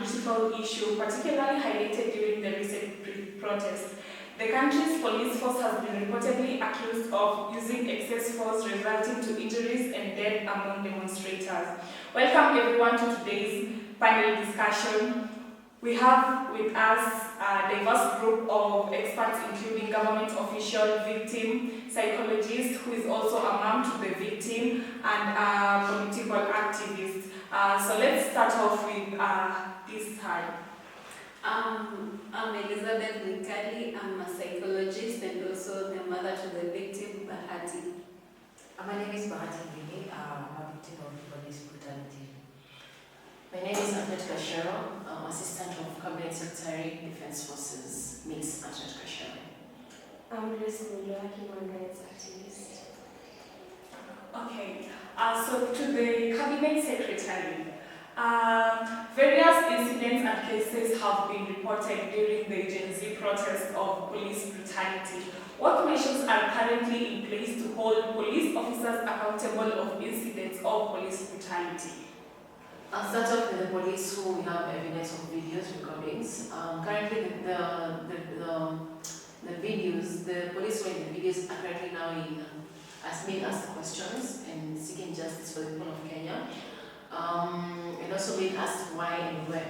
critical issue, particularly highlighted during the recent protests. The country's police force has been reportedly accused of using excess force, resulting to injuries and death among demonstrators. Welcome everyone to today's panel discussion. We have with us a diverse group of experts, including government official, victim, psychologist, who is also a mom to the victim, and a political activist. So let's start off with this time. I'm Elizabeth Mikali. I'm a psychologist and also the mother to the victim, Bahati. My name is Bahati Bini. I'm a victim of police brutality. My name is Annette Kashero. I'm Assistant of Cabinet Secretary, Defense Forces, Miss Annette Kashero. I'm Grace Mula, human rights activist. Okay, so to the Cabinet Secretary, various incidents and cases have been reported during the Gen Z protest of police brutality. What measures are currently in place to hold police officers accountable of incidents of police brutality? I'll start off with the police who have evidence of videos, recordings. Currently, the videos, the police who in the videos are currently now being asked questions and seeking justice for the people of Kenya. And also being asked why and when,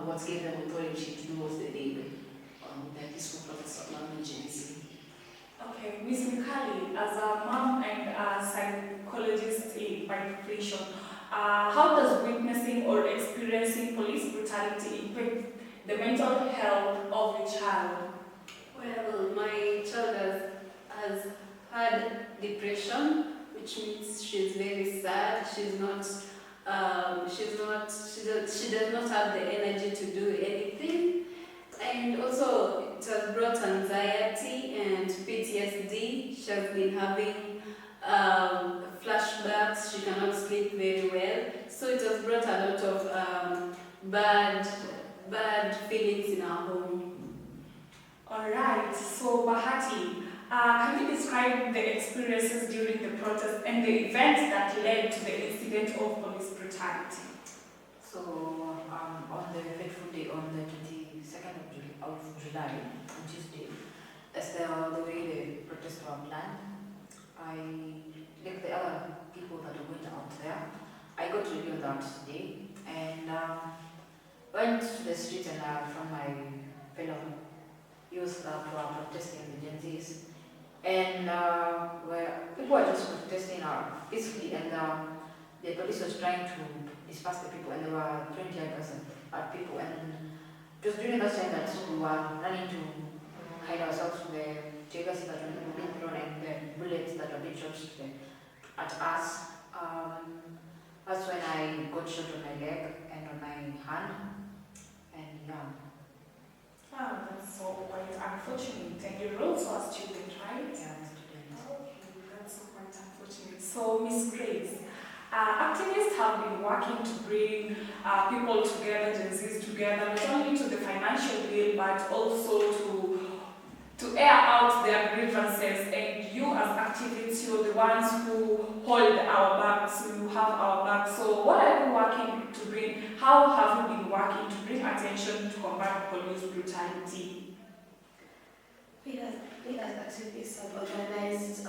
what gave them authority to do what they did with their peaceful protest of Gen Z. Okay, Ms. Mikali, as a mom and a psychologist by profession, how does witnessing or experiencing police brutality impact the mental health of a child? Well, my child has had depression, which means she's very sad. She does not have the energy to do anything, and also it has brought anxiety and PTSD. She has been having flashbacks. She cannot sleep very well, so it has brought a lot of bad feelings in our home. All right, so Bahati, can you describe the experiences during the protest and the events that led to the incident of police brutality? So, on the fateful day, on the 22nd of July, on Tuesday, as the way the protests were planned, like the other people that went out there, I got to on that day and went to the street and found my fellow youth who are protesting the Gen Zs. And where people were just protesting peacefully, and the police was trying to disperse the people, and there were 20 others at people. And it was during that time that we were running to hide ourselves from the tear gas that were being thrown and the bullets that were being shot at us. That's when I got shot on my leg and on my hand. And yeah. That's so quite unfortunate. And you're also a student, right? Yeah, I'm a student. Okay, that's so quite unfortunate. So, Miss Grace, activists have been working to bring people together, Gen Zs together, not only to the financial bill, but also to air out their grievances. And you as activists, you're the ones who hold our backs, you have our backs. So what are you working to bring? How have you been working to bring attention to combat police brutality? We as activists have organized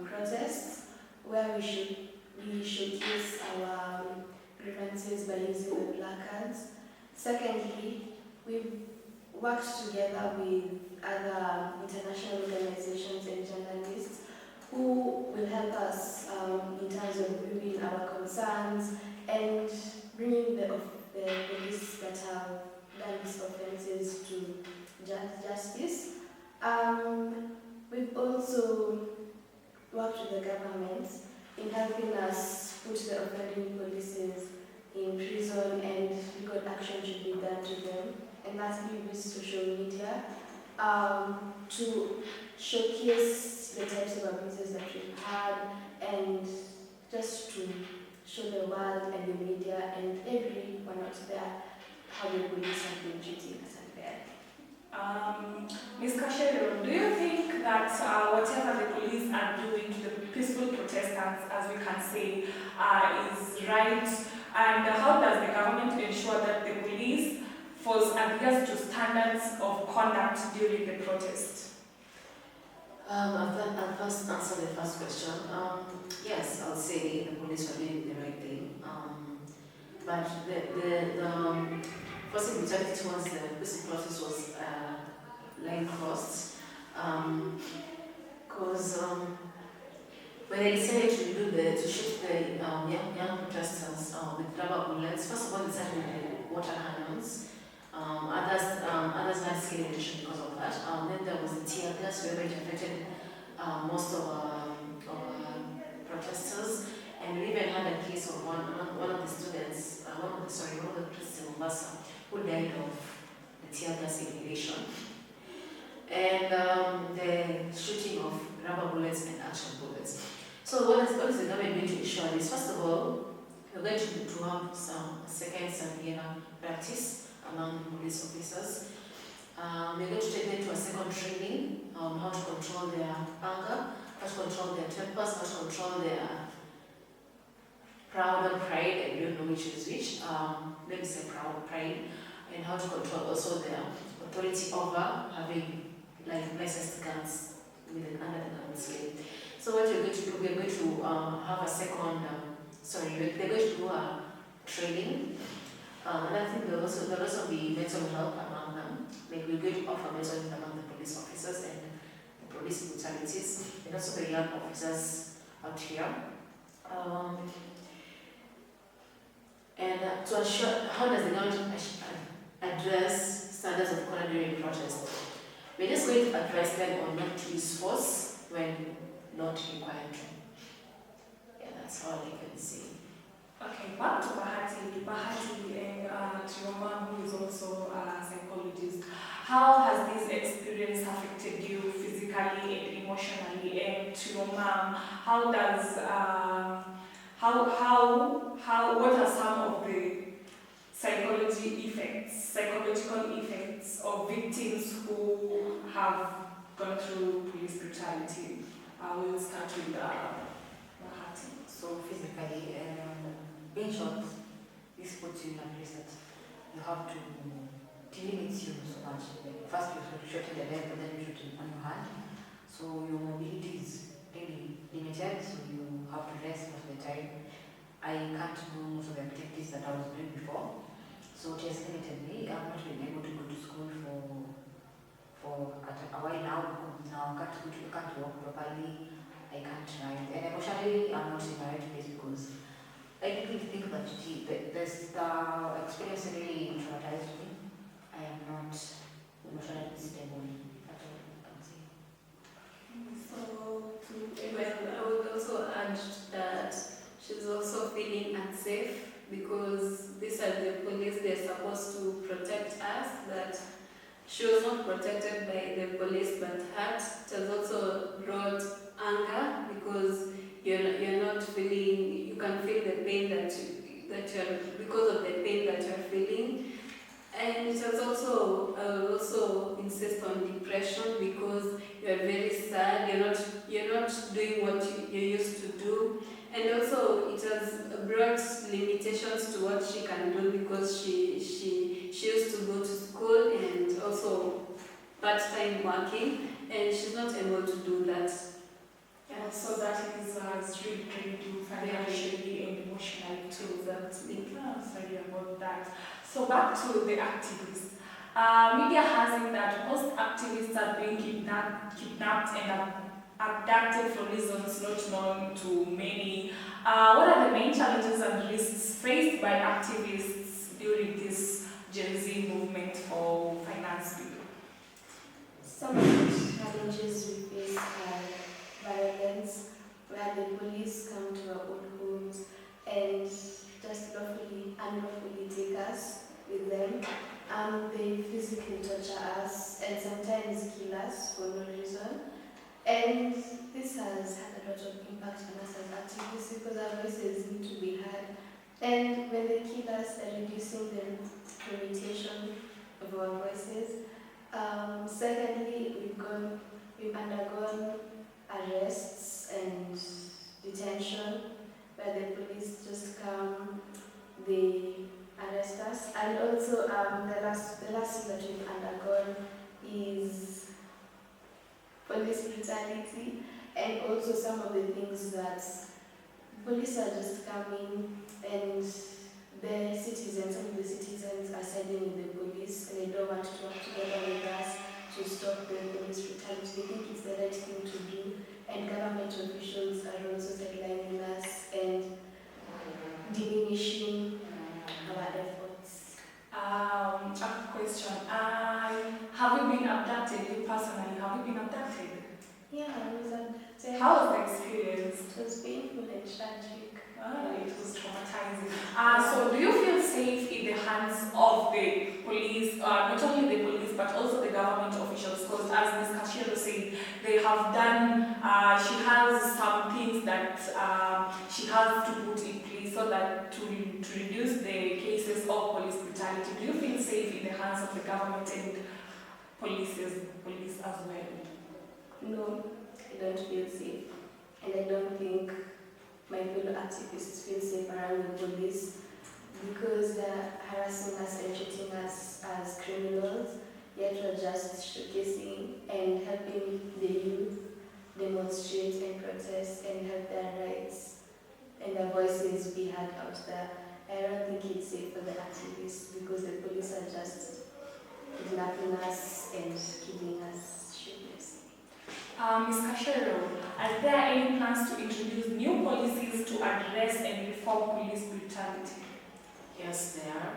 protests where we should use our grievances by using the placards. Secondly, we've worked together with other international organizations and journalists who will help us in terms of bringing our concerns and bringing the police that have done these offenses to justice. We've also worked with the government in helping us put the offending policies in prison, and legal action should be done to them. And lastly, we use social media to showcase the types of abuses that we've had, and just to show the world and the media and everyone out there how the police have been treating us unfair. Ms. Kashero, do you think that whatever the police are doing to the peaceful protestants, as we can say, is right? And how does the government ensure that the police force adheres to standards of conduct during the protest? I'll first answer the first question. Yes, I'll say the police were doing the right thing. But the forcing brutality towards the peaceful process was line crossed. Because when they decided to shoot the young protesters with rubber bullets, first of all they started with the water cannons. Others had skin irritation because of that. Then there was the tear gas, where it affected most of protesters. And we even had a case of one of the students, one of the protesters in Mombasa, who died of the tear gas inhalation. And the shooting of rubber bullets and action bullets. So what is the government going to ensure is, first of all, we're going to have some second Sambiana practice among police officers. We're going to take them to a second training on how to control their anger, how to control their tempers, how to control their proud or pride, I don't know which is which. Let me say proud or pride, and how to control also their authority over having licensed guns under the gun scheme. So what we're going to do, we're going to have a second, they're going to do a training. And I think there'll also be mental health among them. Like we're going to offer mental health among the police officers and the police brutalities, and also the young officers out here. And to ensure, how does the government address standards of conduct during protest? We're just going to advise them on not to use force when not required to. Yeah, that's all I can say. Okay, back to Bahati and Chioma, who is also a psychologist. How has this experience affected you physically and emotionally? And Chioma, what are some of the psychological effects of victims who have gone through police brutality? We'll start with Bahati. So physically, being shot, this puts you in a place that you have to, it limits you so much. First you shoot in the leg, but then you shoot on your hand. So your mobility is really limited, so you have to rest most of the time. I can't do most of the activities that I was doing before. So it has limited me. I've not been able to go to school for a while now, because now I can't walk properly, I can't ride. And emotionally, I'm not in the right place because I didn't think that the experience really traumatized me. I am not emotionally stable at all, I can say. So, I would also add that she's also feeling unsafe because these are the police, they're supposed to protect us, but she was not protected by the police but hurt. It has also brought anger because you're not feeling, you can feel the pain that you're, because of the pain that you're feeling. And it has also insist on depression because you're very sad, you're not doing what you used to do. And also it has brought limitations to what she can do because she used to go to school and also part-time working, and she's not able to do that. Yeah, so that is really drained you financially and emotionally too. Sorry about that. So back to the activists. Media has it that most activists are being kidnapped and abducted for reasons not known to many. What are the main challenges and risks faced by activists during this Gen Z movement for finance bill? Some of the challenges we face are violence, where the police come to our own homes and just unlawfully take us with them. They physically torture us and sometimes kill us for no reason. And this has had a lot of impact on us as activists because our voices need to be heard. And when they kill us, they're reducing the reputation of our voices. Secondly, we've undergone arrests and detention, where the police just come, they arrest us. And also the last we've undergone is police brutality, and also some of the things that police are just coming and the citizens, some of the citizens are siding with the police and they don't want to work together with us to stop the police brutality. They think it's the right thing to do, and government officials are also sidelining us and diminishing our efforts. A question. Have you been abducted? You personally, have you been abducted? Yeah, I was abducted. How was the experience? It was painful and tragic. It was traumatizing. So do you feel safe in the hands of the police, not only the police but also the government officials? Because as Ms. Kashiro said, they have done, she has some things that she has to put in place so that to reduce the cases of police brutality. Do you feel safe in the hands of the government and police as well? No, I don't feel safe. And I don't think my fellow activists feel safe around the police because they're harassing us and treating us as criminals, yet we're just showcasing and helping the youth demonstrate and protest and have their rights and their voices be heard out there. I don't think it's safe for the activists because the police are just kidnapping us and killing us shamelessly. Ms. Kashiro, are there any plans to introduce new policies to address and reform police brutality? Yes, there are.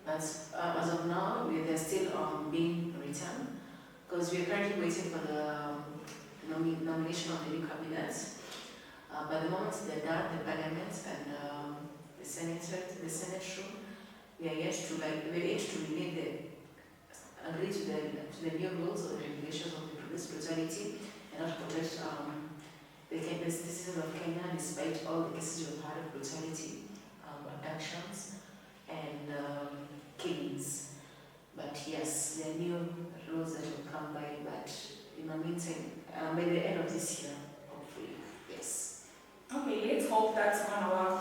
But as of now, they're still being written because we are currently waiting for the nomination of the new cabinet. By the moment they're done, the parliament and the Senate room, we are yet to agree to the new rules or regulations of the police brutality and not protect the citizens of Kenya despite all the cases we've had of brutality, actions and killings. But yes, there are new rules that will come by, but in the meantime, by the end of this year, hopefully, yes. Okay, let's hope that's gonna work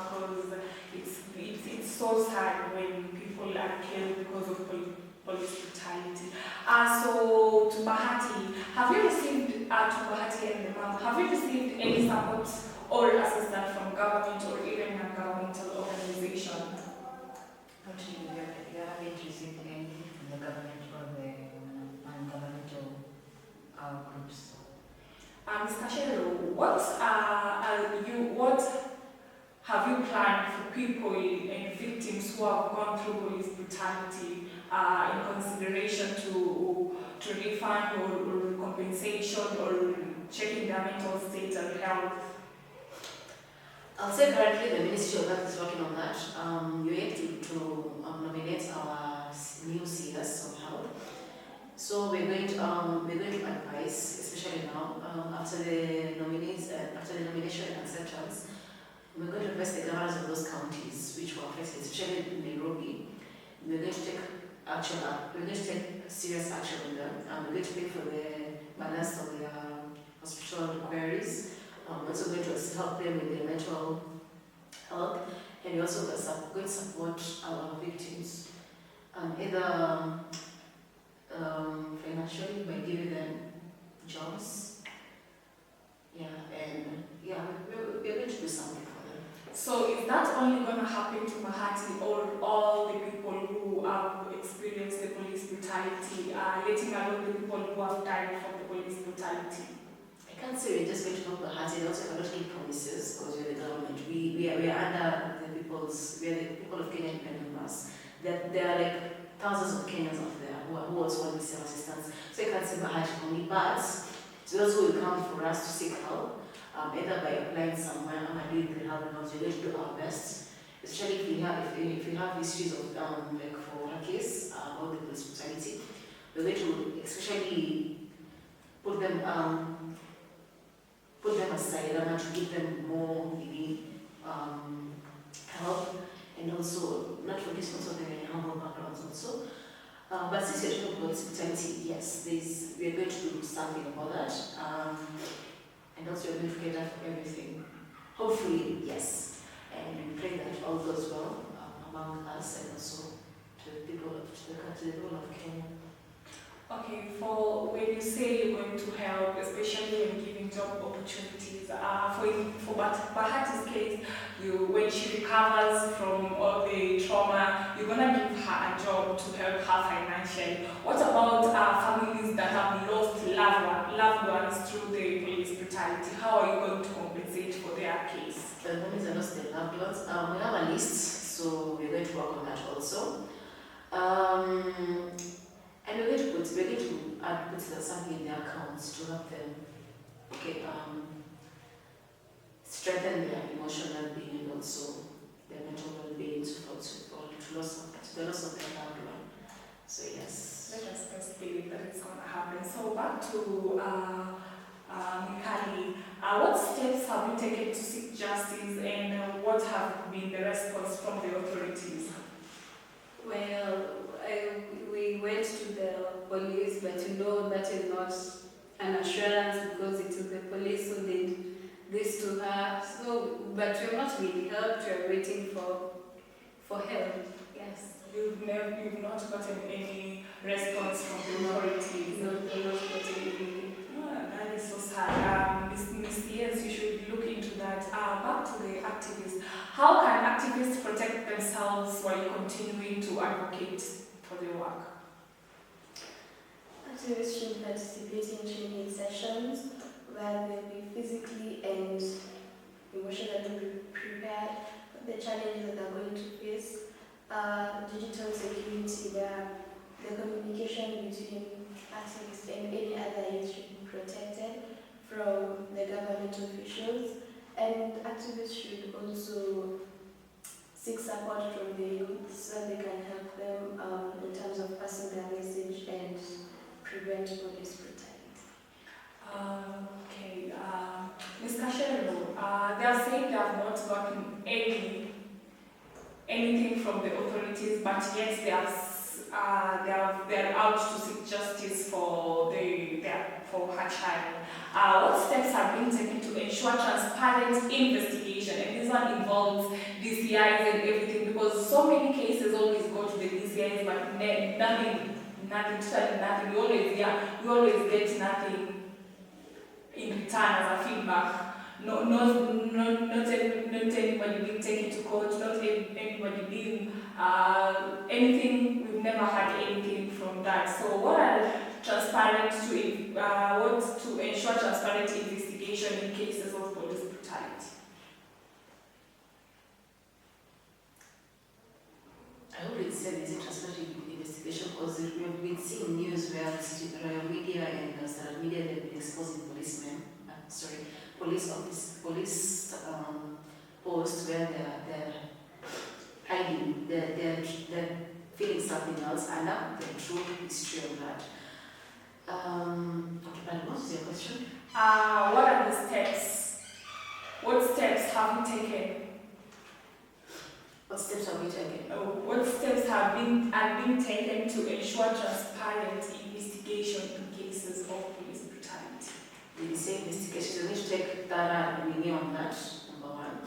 because it's so sad when people are killed because of police brutality. So to Bahati, have you received any support or assistance from government or even non-governmental organization? Actually, we haven't received anything from the government or the non-governmental groups. Ms. Kashiro, what have you planned for people and victims who have gone through police brutality in consideration to refund or compensation or checking their mental state and health? I'll say currently the Ministry of Health is working on that. We're yet to nominate our new CS of health. So we're going to advise, especially now, after the nomination and acceptance, we're going to advise the governors of those counties which were affected, especially in Nairobi. We're going to take serious action on them. We're going to pay for the balance of their hospital queries. We're also going to help them with their mental health, and we're also going to support our victims, either financially by giving them jobs. We're going to do something for them. So is that only going to happen to Bahati or all the people who have experienced the police brutality, letting alone the people who have died from the police brutality? I can't say we're just going to help Bahati. I also cannot give promises because we're the government. We are under the people of Kenya depend on us. There are like thousands of Kenyans out there who also want this assistance. So I can't say Bahati only, but those who will come for us to seek help, either by applying somewhere or doing the help, because we're going to do our best. Especially if we have histories of like for her case, all the police brutality, we're going to especially put them aside and to give them more help, and also not forget also their humble backgrounds also. But since you're talking about hospitality, yes, we are going to do something about that, and also we're going to cater for everything. Hopefully, yes, and we pray that all goes well among us and also to the people of Kenya. Okay, for when you say you're going to help, especially when giving job opportunities, for Bahati's case, when she recovers from all the trauma, you're gonna give her a job to help her financially. What about families that have lost loved ones through the police brutality? How are you going to compensate for their case? The families that lost their loved ones, we have a list, so we're going to work on that also. And we're going to put something in their accounts to help them strengthen their emotional being and also their mental well-being to the loss of their loved one. So yes. Let us just believe that it's going to happen. So back to Mikali, what steps have you taken to seek justice and what have been the response from the authorities? Well, we went to the police, but that is not an assurance because it is the police who did this to her. So, but we have not been helped. We are waiting for help. Yes. You've not gotten any response from the authorities? No, we have not gotten any. That is so sad. Miss Yes, you should look into that. Back to the activists. How can activists protect themselves while continuing to advocate for their work? Activists should participate in training sessions where they'll be physically and emotionally prepared for the challenges that they're going to face. Digital security, where the communication between activists and any other youth should be protected from the government officials. And activists should also seek support from the youth so they can help them in terms of passing their message and prevent police brutality. Okay, Ms. Kashero, they are saying they have not gotten anything from the authorities, but yet they are out to seek justice for her child. What steps have been taken to ensure transparent investigation? And this one involves DCIs and everything, because so many cases always go to the DCIs, but nothing. We always get nothing in return as a feedback. Not anybody being taken to court, not anybody being anything. We've never had anything from that. So what are what to ensure transparent investigation in cases of police brutality? I hope it said it's a transparent investigation because we have been seeing news where the media and social media have been exposing police posts where they're hiding, they're feeling something else, and not the true history of that. Okay, and what is your question? What are the steps? What steps have you taken? What steps have we taken? What steps have been taken to ensure transparent investigation in cases of police brutality? We say investigation, we need to take thorough review on that, number one.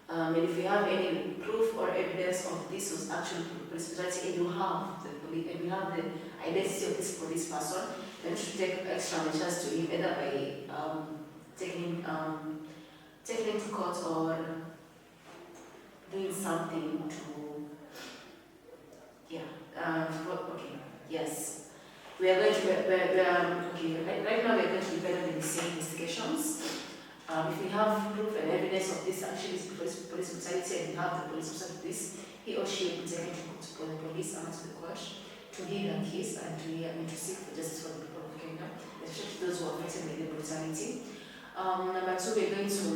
And if you have any proof or evidence of this was actually police brutality, and you have the identity of this police person, then you should take extra measures to him, either by taking him to court or doing something to, yes. We are going to, right now we are going to be better than the same investigations. If we have proof and evidence of this actually is police brutality and we have the police officer of this, he or she will be taken to the police and to the court to hear their case and to seek for justice for the people of Kenya, especially those who are affected by the brutality. Number two, we are going to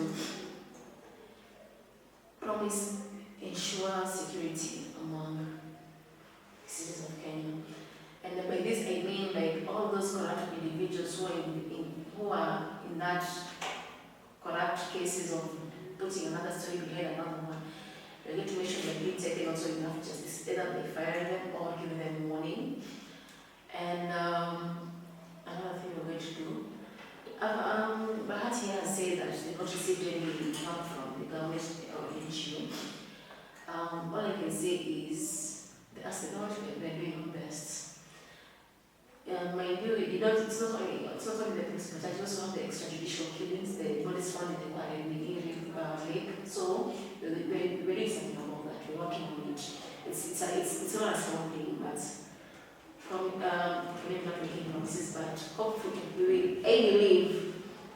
promise ensure security among citizens of Kenya. And by this I mean like all those corrupt individuals who are in that corrupt cases of putting another story behind another one. We're going to make sure they're being taken also enough justice, either by firing them or giving them warning. And another thing we're going to do, Bahati has said that they've not received any help from the government or NGO. All I can say is as the government, we're doing our best. Mind you, it's not only the police brutality, also have the extrajudicial killings, the bodies found in the lake. So we're doing something about that. We're working on it. It's not a small thing, but from we're not making promises, but hopefully I believe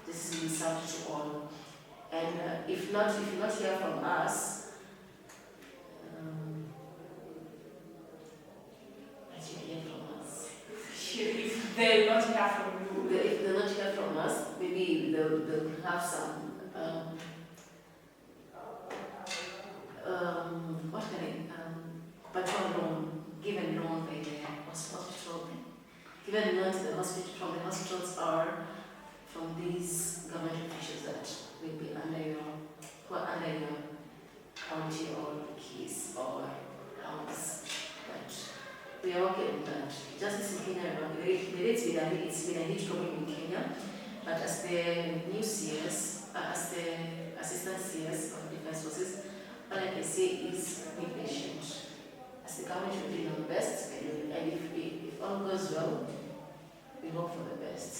this will be served to all. And if you not hear from us, that you hear from us. If they not hear from you, If they not hear from us, maybe they'll have some what kind of patrol loan, given loan by the hospital, given loan to the hospital from the hospitals or from these government officials that will be who are under your county or case or house. But we are working on that. Justice in Kenya, it's been a huge problem in Kenya. But as the new CS, as the assistant CS of Defense Forces, all I can say is be patient. As the government should do our best, and if all goes well, we hope for the best.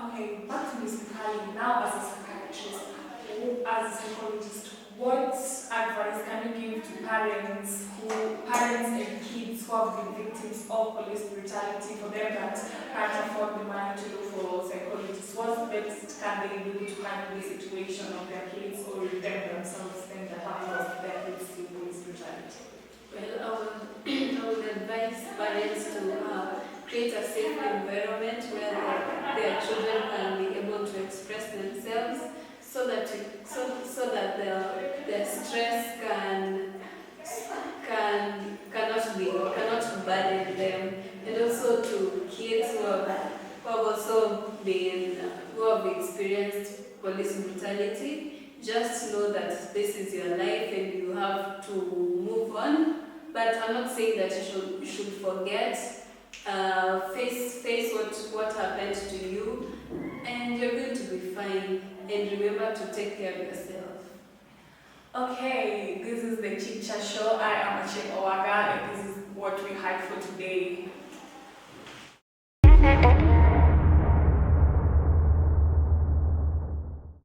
okay, back to Ms. Mikali, now as a psychiatrist, or as a psychologist, what advice can you give to parents and kids who have been victims of police brutality, for them that can't afford the money to look for psychologists? What best can they do to handle the situation of their kids or them themselves when they have lost their kids to police brutality? Well, I would advise parents to create a safe environment where their children can be able to express themselves, so that their stress cannot burden them, and also to kids who have experienced police brutality. Just know that this is your life and you have to move on. But I'm not saying that you should forget. Face what happened to you, and you're going to be fine. And remember to take care of yourself. Okay, this is the Chit Chat Show. I am Achim Owaga, and this is what we had for today.